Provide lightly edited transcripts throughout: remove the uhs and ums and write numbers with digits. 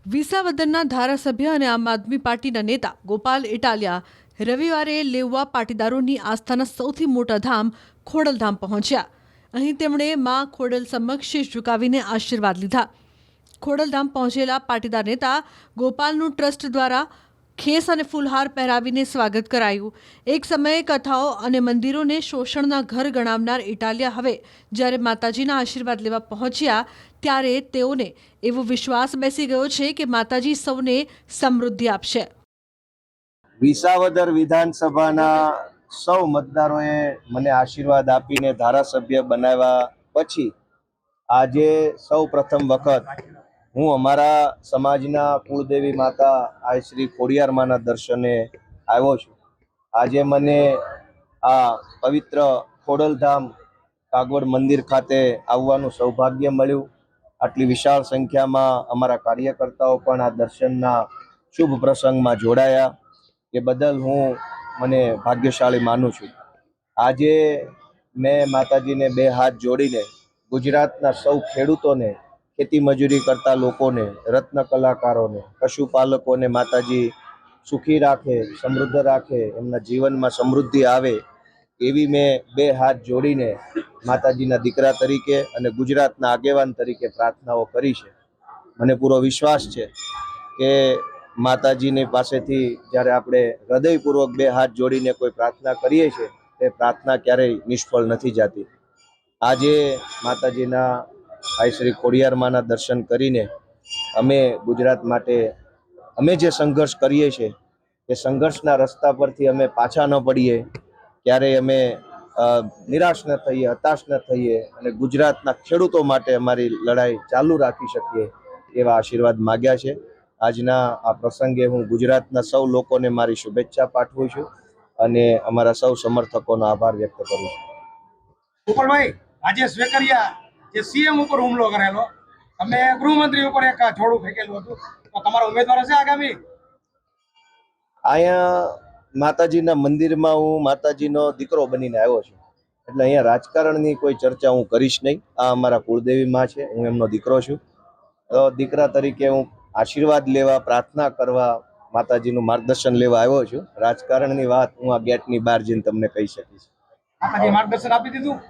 વિસાવદરના ધારાસભ્ય અને આમ આદમી પાર્ટીના નેતા ગોપાલ ઇટાલિયા રવિવારે લેઉવા પાટીદારોની આસ્થાના સૌથી મોટા ધામ ખોડલધામ પહોંચ્યા. અહીં તેમણે મા ખોડલ સમક્ષ શીશ ઝુકાવીને આશીર્વાદ લીધા. ખોડલધામ પહોંચેલા પાટીદાર નેતા ગોપાલનું ટ્રસ્ટ દ્વારા ખેસ અને ફૂલહાર પહેરાવીને સ્વાગત કરાયું. એક સમયે કથાઓ અને મંદિરોને શોષણના ઘર ગણાવનાર ઇટાલિયા હવે જ્યારે માતાજીના આશીર્વાદ લેવા પહોંચ્યા ત્યારે તેઓને એવો વિશ્વાસ બેસી ગયો છે કે માતાજી સૌને સમૃદ્ધિ આપશે. વિસાવદર વિધાનસભાના સૌ મતદારોએ મને આશીર્વાદ આપીને ધારાસભ્ય બનાવ્યા પછી આજે સૌ પ્રથમ વખત હું અમારા સમાજના કુળદેવી માતા આ શ્રી ખોડિયારમાંના દર્શને આવ્યો છું. આજે મને આ પવિત્ર ખોડલધામ કાગવડ મંદિર ખાતે આવવાનું સૌભાગ્ય મળ્યું. આટલી વિશાળ સંખ્યામાં અમારા કાર્યકર્તાઓ પણ આ દર્શનના શુભ પ્રસંગમાં જોડાયા. એ બદલ હું મને ભાગ્યશાળી માનું છું. આજે મેં માતાજીને બે હાથ જોડીને ગુજરાતના સૌ ખેડૂતોને, ખેતી મજૂરી કરતા લોકોને, રત્ન કલાકારોને, પશુપાલકોને માતાજી સુખી રાખે, સમૃદ્ધ રાખે, એમના જીવનમાં સમૃદ્ધિ આવે એવી મેં બે હાથ જોડીને માતાજીના દીકરા તરીકે અને ગુજરાતના આગેવાન તરીકે પ્રાર્થનાઓ કરી છે. મને પૂરો વિશ્વાસ છે કે માતાજીની પાસેથી જ્યારે આપણે હૃદયપૂર્વક બે હાથ જોડીને કોઈ પ્રાર્થના કરીએ છીએ તે પ્રાર્થના ક્યારેય નિષ્ફળ નથી જતી. આજે માતાજીના આ શ્રી ખોડિયારમાંના દર્શન કરીને અમે ગુજરાત માટે અમે જે સંઘર્ષ કરીએ છીએ એ સંઘર્ષના રસ્તા પરથી અમે પાછા ન પડીએ, ક્યારેય અમે નિરાશ ન થઈએ, હતાશ ન થઈએ અને ગુજરાતના ખેડૂતો માટે અમારી લડાઈ ચાલુ રાખી શકીએ એવા આશીર્વાદ માગ્યા છે. આજના આ પ્રસંગે હું ગુજરાતના સૌ લોકોને મારી શુભેચ્છા પાઠવું છું અને અમારા સૌ સમર્થકોનો આભાર વ્યક્ત કરું છું. ગોપાલભાઈ, રાજેશ વેકરિયા જે સીએમ ઉપર હુમલો કરેલો, તમે ગૃહમંત્રી ઉપર એક છોડું ફેંકેલું હતું, તો તમારો ઉમેદવાર હશે આગામી? અહીંયા માતાજીના મંદિરમાં હું માતાજીનો દીકરો બનીને આવ્યો છું, એટલે અહીંયા રાજકારણની કોઈ ચર્ચા હું કરીશ નહીં. આ અમારા કુળદેવી માં છે, હું એમનો દીકરો છું. દીકરા તરીકે હું આશીર્વાદ લેવા, પ્રાર્થના કરવા, માતાજીનું માર્ગદર્શન લેવા આવ્યો છું. રાજકારણની વાત હું આ ગેટની બહાર જઈને તમને કહી શકીશ. માતાજી માર્ગદર્શન આપી દીધું?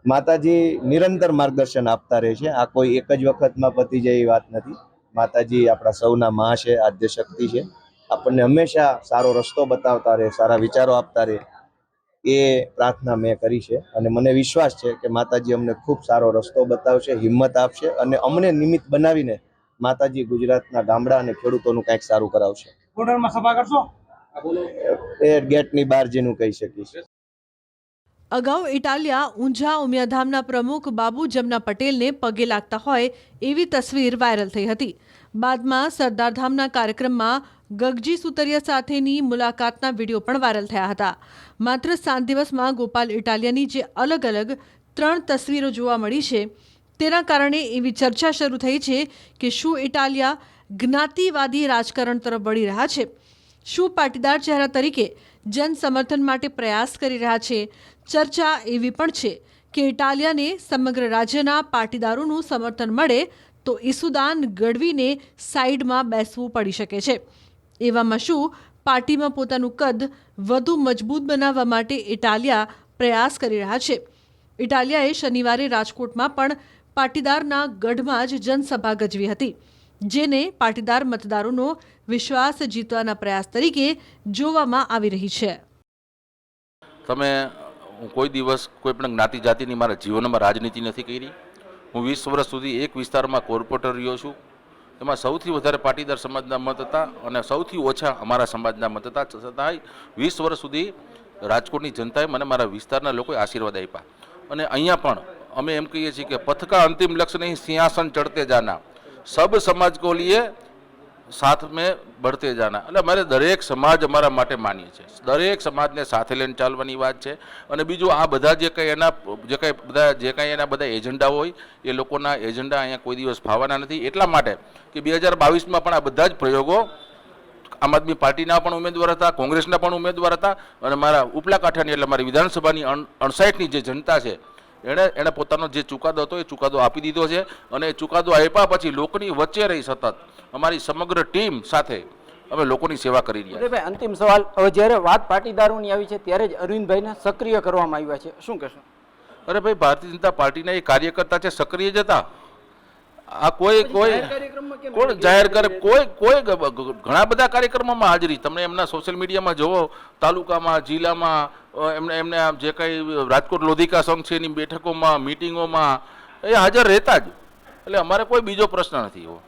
માતાજી નિરંતર માર્ગદર્શન આપતા રહે છે. આ કોઈ એક જ વખતમાં પતી જાય એ વાત નથી. માતાજી આપણા સૌના મા છે, આદ્ય શક્તિ છે. આપણને હંમેશા સારો રસ્તો બતાવતા રહે, સારા વિચારો આપતા રહે, એ પ્રાર્થના મેં કરી છે અને મને વિશ્વાસ છે કે માતાજી અમને ખૂબ સારો રસ્તો બતાવશે, હિંમત આપશે અને અમને નિમિત્ત બનાવીને માતાજી ગુજરાતના ગામડા અને ખેડૂતોનું કંઈક સારું કરાવશે. ગોંડલમાં સભા કરશો? એ ગેટની બહાર જઈને હું કહી શકીશ. અગાઉ ઇટાલિયા ઊંઝા ઉમિયાધામના પ્રમુખ બાબુ જમના પટેલને પગે લાગતા હોય એવી તસવીર વાયરલ થઈ હતી. બાદમાં સરદારધામના કાર્યક્રમમાં ગગજી સુતરિયા સાથેની મુલાકાતના વિડીયો પણ વાયરલ થયા હતા. માત્ર 7 દિવસમાં ગોપાલ ઇટાલિયાની જે અલગ અલગ 3 તસવીરો જોવા મળી છે તેના કારણે એવી ચર્ચા શરૂ થઈ છે કે શું ઇટાલિયા જ્ઞાતિવાદી રાજકારણ તરફ વળી રહ્યા છે? શું પાટીદાર ચહેરા તરીકે જન સમર્થન માટે પ્રયાસ કરી રહ્યા છે? ચર્ચા એવી પણ છે કે ઇટાલિયાને સમગ્ર રાજ્યના પાટીદારોનું સમર્થન મળે તો ઈસુદાન ગઢવીને સાઈડમાં બેસવું પડી શકે છે. એવામાં શું પાર્ટીમાં પોતાનું કદ વધુ મજબૂત બનાવવા માટે ઇટાલિયા પ્રયાસ કરી રહ્યા છે? ઇટાલિયાએ શનિવારે રાજકોટમાં પણ પાટીદારના ગઢમાં જ જનસભા ગજવી હતી, જેને પાટીદાર મતદારોનો વિશ્વાસ જીતવાના પ્રયાસ તરીકે જોવામાં આવી રહી છે. તમે હું કોઈ દિવસ કોઈ પણ જ્ઞાતિ જાતિની મારા જીવનમાં રાજનીતિ નથી કરી. હું 20 વર્ષ સુધી એક વિસ્તારમાં કોર્પોરેટર રહ્યો છું. એમાં સૌથી વધારે પાટીદાર સમાજના મત હતા અને સૌથી ઓછા અમારા સમાજના મત હતા. છતાંય 20 વર્ષ સુધી રાજકોટની જનતાએ મને મારા વિસ્તારના લોકોએ આશીર્વાદ આપ્યા. અને અહીંયા પણ અમે એમ કહીએ છીએ કે પથ કા અંતિમ લક્ષ્ય નહીં, સિંહાસન ચડતે જાના, સબ સમાજ કો લીએ સાથ મેં बढ़ते जाना. એટલે મારે દરેક સમાજ અમારા માટે માન્ય છે. દરેક સમાજને સાથે લઈને ચાલવાની વાત છે. અને બીજું આ બધા જે કંઈ એના બધા એજન્ડા હોય એ લોકોના એજન્ડા અહીંયા કોઈ દિવસ ફાવવાના નથી. એટલા માટે કે 2022માં પણ આ બધા જ પ્રયોગો આમ આદમી પાર્ટીના પણ ઉમેદવાર હતા, કોંગ્રેસના પણ ઉમેદવાર હતા અને મારા ઉપલા કાંઠાની એટલે મારી વિધાનસભાની 59ની જે જનતા છે એણે પોતાનો જે ચુકાદો હતો એ ચુકાદો આપી દીધો છે અને એ ચુકાદો આપ્યા પછી લોકોની વચ્ચે રહી સતત અમારી સમગ્ર ટીમ સાથે અમે લોકોની સેવા કરી રહ્યા છીએ. ઉદયભાઈ, અંતિમ સવાલ. હવે જ્યારે વાત પાટીદારોની આવી છે ત્યારે જ અરવિંદભાઈને સક્રિય કરવામાં આવ્યા છે, શું કહેશો? અરે ભાઈ, ભારતીય જનતા પાર્ટીના એ કાર્યકર્તા છે, સક્રિય જ હતા. આ કોઈ જાહેર કરે કોઈ ઘણા બધા કાર્યક્રમોમાં હાજરી તમે એમના સોશિયલ મીડિયામાં જોવો, તાલુકામાં, જિલ્લામાં, એમને જે કંઈ રાજકોટ લોધિકા સંઘ છે એની બેઠકોમાં, મિટિંગોમાં એ હાજર રહેતા જ. એટલે અમારે કોઈ બીજો પ્રશ્ન નથી એવો.